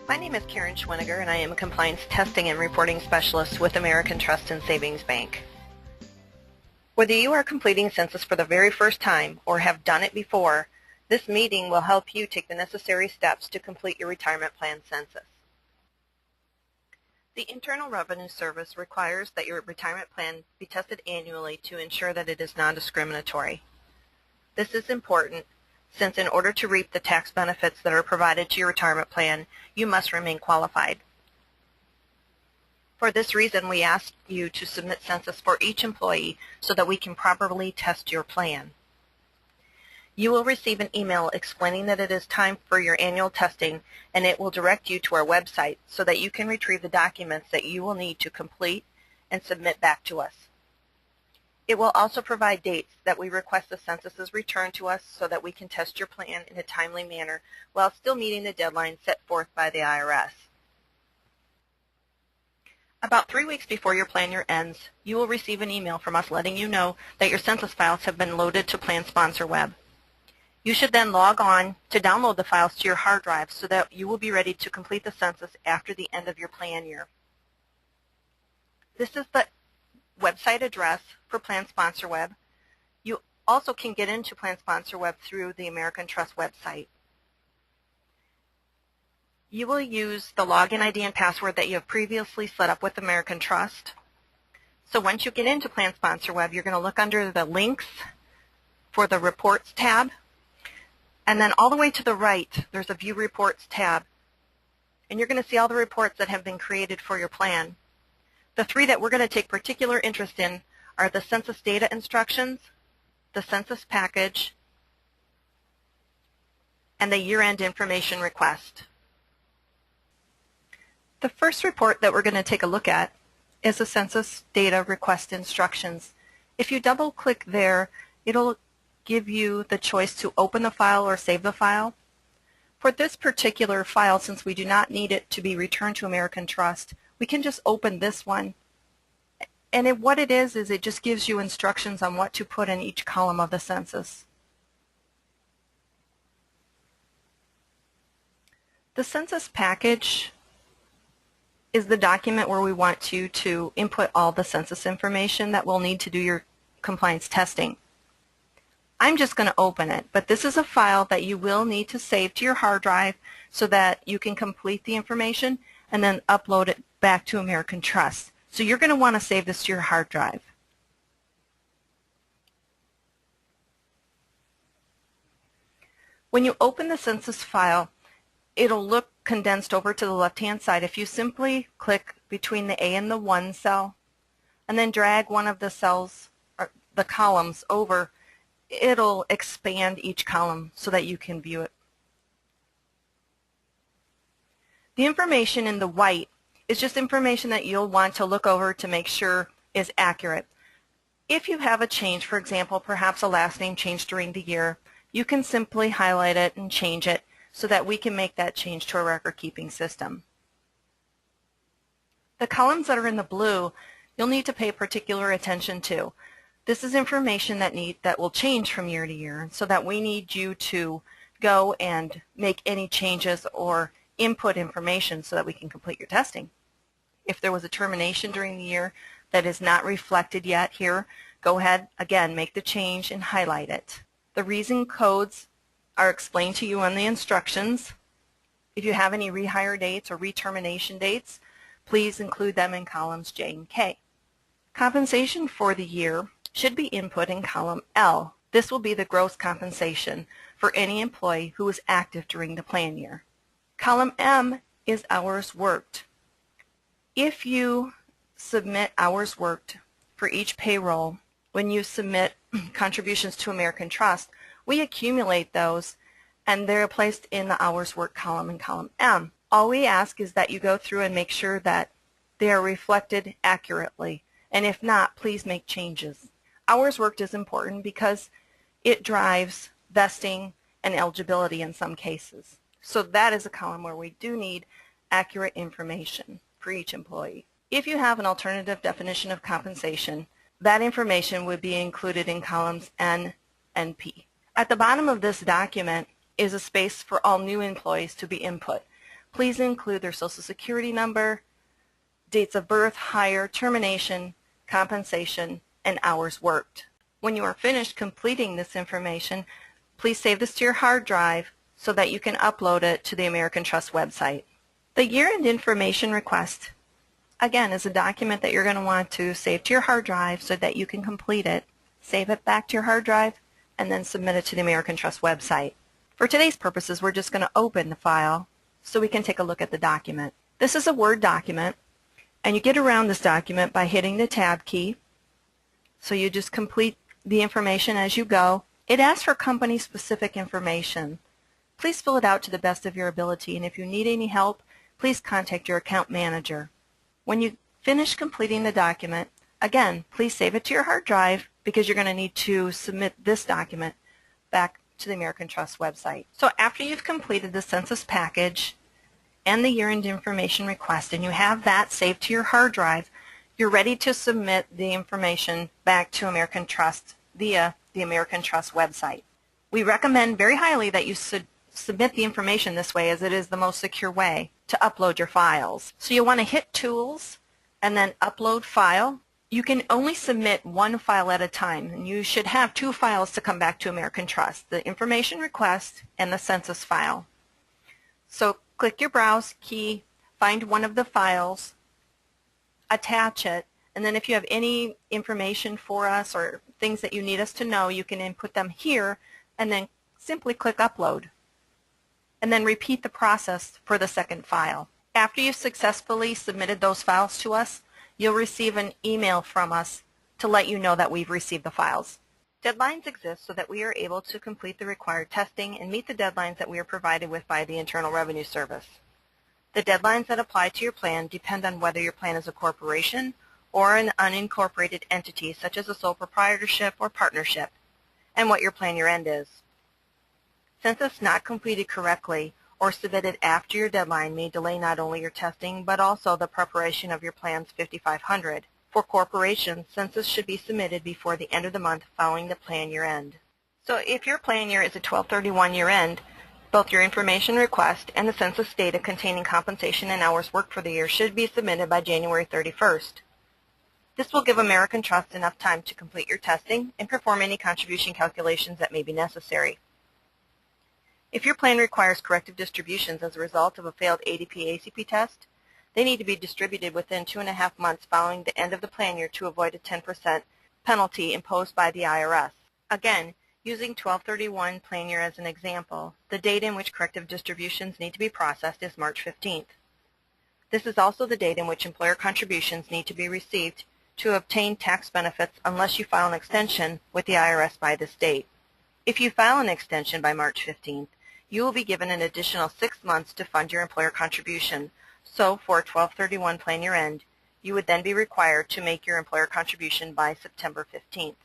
My name is Karen Schwiniger, and I am a Compliance Testing and Reporting Specialist with American Trust and Savings Bank. Whether you are completing census for the very first time or have done it before, this meeting will help you take the necessary steps to complete your retirement plan census. The Internal Revenue Service requires that your retirement plan be tested annually to ensure that it is non-discriminatory. This is important since in order to reap the tax benefits that are provided to your retirement plan, you must remain qualified. For this reason, we ask you to submit census for each employee so that we can properly test your plan. You will receive an email explaining that it is time for your annual testing, and it will direct you to our website so that you can retrieve the documents that you will need to complete and submit back to us. It will also provide dates that we request the census is returned to us so that we can test your plan in a timely manner while still meeting the deadline set forth by the IRS. About 3 weeks before your plan year ends, you will receive an email from us letting you know that your census files have been loaded to Plan Sponsor Web. You should then log on to download the files to your hard drive so that you will be ready to complete the census after the end of your plan year. This is the website address for Plan Sponsor Web. You also can get into Plan Sponsor Web through the American Trust website. You will use the login ID and password that you have previously set up with American Trust. So once you get into Plan Sponsor Web, you're going to look under the links for the Reports tab. And then all the way to the right, there's a View Reports tab. And you're going to see all the reports that have been created for your plan. The three that we're going to take particular interest in are the census data instructions, the census package, and the year-end information request. The first report that we're going to take a look at is the census data request instructions. If you double-click there, it'll give you the choice to open the file or save the file. For this particular file, since we do not need it to be returned to American Trust, we can just open this one. And what it is it just gives you instructions on what to put in each column of the census. The census package is the document where we want you to input all the census information that we'll need to do your compliance testing. I'm just going to open it, but this is a file that you will need to save to your hard drive so that you can complete the information and then upload it back to American Trust. So you're going to want to save this to your hard drive. When you open the census file, it'll look condensed over to the left-hand side. If you simply click between the A and the 1 cell and then drag one of the cells or the columns over, it'll expand each column so that you can view it. The information in the white is just information that you'll want to look over to make sure is accurate. If you have a change, for example, perhaps a last name change during the year, you can simply highlight it and change it so that we can make that change to our record-keeping system. The columns that are in the blue, you'll need to pay particular attention to. This is information that will change from year to year, so that we need you to go and make any changes or input information so that we can complete your testing. If there was a termination during the year that is not reflected yet here, go ahead, again, make the change and highlight it. The reason codes are explained to you on the instructions. If you have any rehire dates or re-termination dates, please include them in columns J and K. Compensation for the year should be input in column L. This will be the gross compensation for any employee who was active during the plan year. Column M is hours worked. If you submit hours worked for each payroll, when you submit contributions to American Trust, we accumulate those and they're placed in the hours worked column in column M. All we ask is that you go through and make sure that they are reflected accurately, and if not, please make changes. Hours worked is important because it drives vesting and eligibility in some cases. So that is a column where we do need accurate information for each employee. If you have an alternative definition of compensation, that information would be included in columns N and P. At the bottom of this document is a space for all new employees to be input. Please include their Social Security number, dates of birth, hire, termination, compensation, and hours worked. When you are finished completing this information, please save this to your hard drive so that you can upload it to the American Trust website. The year-end information request, again, is a document that you're going to want to save to your hard drive so that you can complete it, save it back to your hard drive, and then submit it to the American Trust website. For today's purposes, we're just going to open the file so we can take a look at the document. This is a Word document, and you get around this document by hitting the Tab key. So you just complete the information as you go. It asks for company-specific information. Please fill it out to the best of your ability, and if you need any help, please contact your account manager. When you finish completing the document, again, please save it to your hard drive because you're going to need to submit this document back to the American Trust website. So after you've completed the census package and the year-end information request, and you have that saved to your hard drive, you're ready to submit the information back to American Trust via the American Trust website. We recommend very highly that you submit the information this way, as it is the most secure way to upload your files. So you want to hit Tools and then Upload File. You can only submit one file at a time, and you should have two files to come back to American Trust, the information request and the census file. So click your Browse key, find one of the files, attach it, and then if you have any information for us or things that you need us to know, you can input them here and then simply click Upload. And then repeat the process for the second file. After you've successfully submitted those files to us, you'll receive an email from us to let you know that we've received the files. Deadlines exist so that we are able to complete the required testing and meet the deadlines that we are provided with by the Internal Revenue Service. The deadlines that apply to your plan depend on whether your plan is a corporation or an unincorporated entity, such as a sole proprietorship or partnership, and what your plan year end is. Census not completed correctly or submitted after your deadline may delay not only your testing but also the preparation of your plan's 5500. For corporations, census should be submitted before the end of the month following the plan year end. So if your plan year is a 12/31 year end, both your information request and the census data containing compensation and hours worked for the year should be submitted by January 31st. This will give American Trust enough time to complete your testing and perform any contribution calculations that may be necessary. If your plan requires corrective distributions as a result of a failed ADP-ACP test, they need to be distributed within 2.5 months following the end of the plan year to avoid a 10% penalty imposed by the IRS. Again, using 12/31 plan year as an example, the date in which corrective distributions need to be processed is March 15th. This is also the date in which employer contributions need to be received to obtain tax benefits unless you file an extension with the IRS by this date. If you file an extension by March 15th, you will be given an additional 6 months to fund your employer contribution. So for 12/31 plan year end, you would then be required to make your employer contribution by September 15th.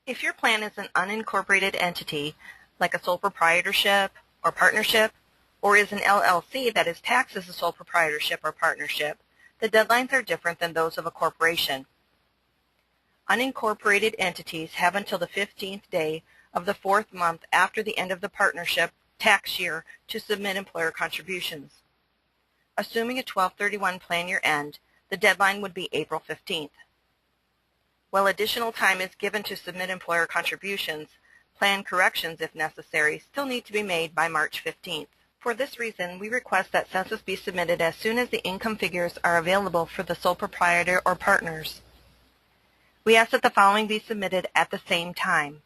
If your plan is an unincorporated entity, like a sole proprietorship or partnership, or is an LLC that is taxed as a sole proprietorship or partnership, the deadlines are different than those of a corporation. Unincorporated entities have until the 15th day of the 4th month after the end of the partnership tax year to submit employer contributions. Assuming a 12/31 plan year end, the deadline would be April 15th. While additional time is given to submit employer contributions, plan corrections, if necessary, still need to be made by March 15th. For this reason, we request that census be submitted as soon as the income figures are available for the sole proprietor or partners. We ask that the following be submitted at the same time: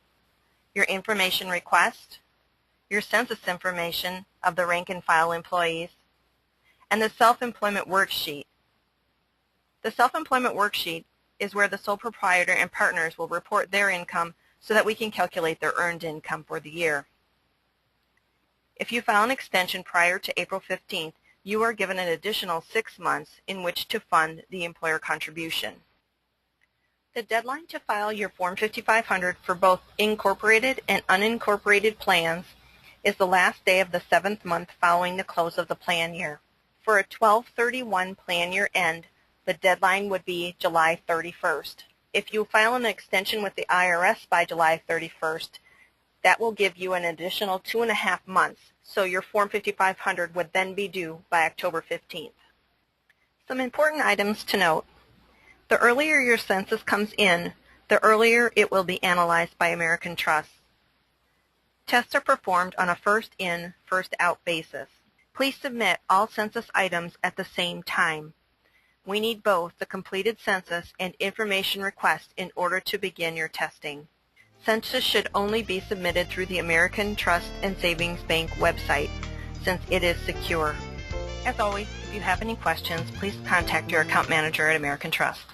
your information request, your census information of the rank and file employees, and the self-employment worksheet. The self-employment worksheet is where the sole proprietor and partners will report their income so that we can calculate their earned income for the year. If you file an extension prior to April 15th, you are given an additional 6 months in which to fund the employer contribution. The deadline to file your Form 5500 for both incorporated and unincorporated plans is the last day of the 7th month following the close of the plan year. For a 12/31 plan year end, the deadline would be July 31st. If you file an extension with the IRS by July 31st, That will give you an additional 2.5 months, so your Form 5500 would then be due by October 15th. Some important items to note. The earlier your census comes in, the earlier it will be analyzed by American Trust. Tests are performed on a first-in, first-out basis. Please submit all census items at the same time. We need both the completed census and information request in order to begin your testing. Census should only be submitted through the American Trust and Savings Bank website, since it is secure. As always, if you have any questions, please contact your account manager at American Trust.